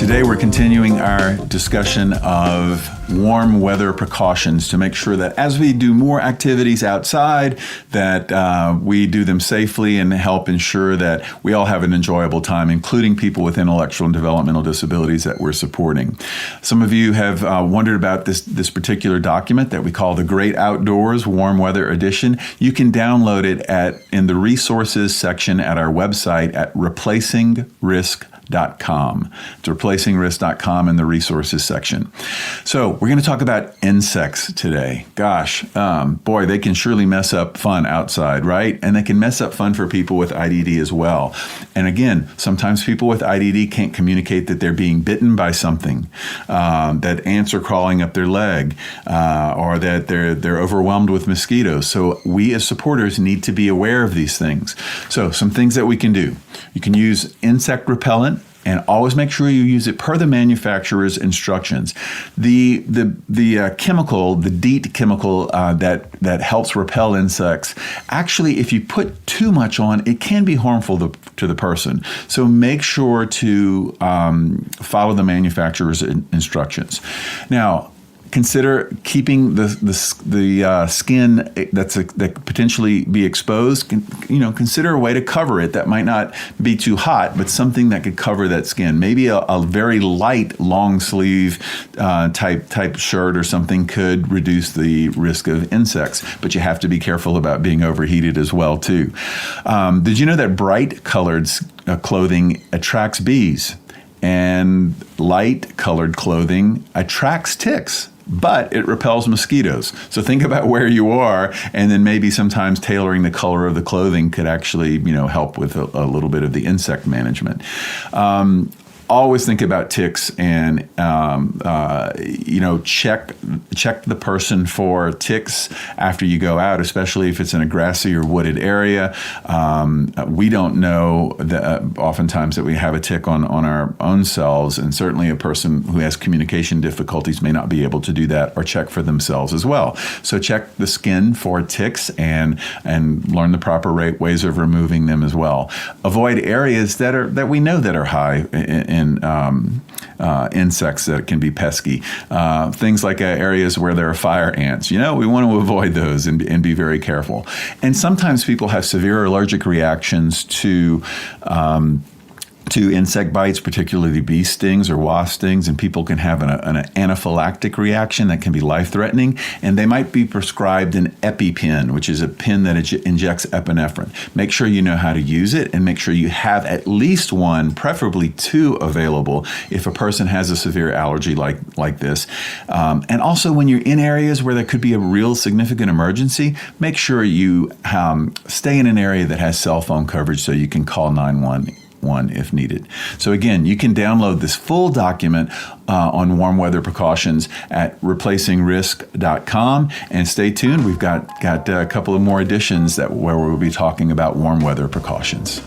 Today we're continuing our discussion of warm weather precautions to make sure that as we do more activities outside, that we do them safely and help ensure that we all have an enjoyable time, including people with intellectual and developmental disabilities that we're supporting. Some of you have wondered about this particular document that we call the Great Outdoors Warm Weather Edition. You can download it in the resources section at our website at replacingrisk.com. It's replacingrisk.com in the resources section. So we're going to talk about insects today. Gosh, boy, they can surely mess up fun outside, right? And they can mess up fun for people with IDD as well. And again, sometimes people with IDD can't communicate that they're being bitten by something, that ants are crawling up their leg, or that they're overwhelmed with mosquitoes. So we as supporters need to be aware of these things. So some things that we can do. You can use insect repellent, and always make sure you use it per the manufacturer's instructions. The chemical, the DEET chemical that helps repel insects, actually, if you put too much on, it can be harmful to the person. So make sure to follow the manufacturer's instructions. Now, consider keeping the skin that could potentially be exposed. Consider a way to cover it that might not be too hot, but something that could cover that skin. Maybe a very light long sleeve type shirt or something could reduce the risk of insects. But you have to be careful about being overheated as well too. Did you know that bright colored clothing attracts bees, and light colored clothing attracts ticks, but it repels mosquitoes? So think about where you are, and then maybe sometimes tailoring the color of the clothing could actually, help with a little bit of the insect management. Always think about ticks, and check the person for ticks after you go out, especially if it's in a grassy or wooded area. We don't know oftentimes that we have a tick on our own selves, and certainly a person who has communication difficulties may not be able to do that or check for themselves as well. So check the skin for ticks and learn the proper ways of removing them as well. Avoid areas that we know that are high in insects that can be pesky. Things like areas where there are fire ants. We want to avoid those and be very careful. And sometimes people have severe allergic reactions to insect bites, particularly bee stings or wasp stings, and people can have an anaphylactic reaction that can be life-threatening, and they might be prescribed an EpiPen, which is a pen that injects epinephrine. Make sure you know how to use it, and make sure you have at least one, preferably two, available if a person has a severe allergy like this. And also, when you're in areas where there could be a real significant emergency, make sure you stay in an area that has cell phone coverage so you can call 911 if needed. So again, you can download this full document on warm weather precautions at replacingrisk.com, and stay tuned. We've got a couple of more editions where we'll be talking about warm weather precautions.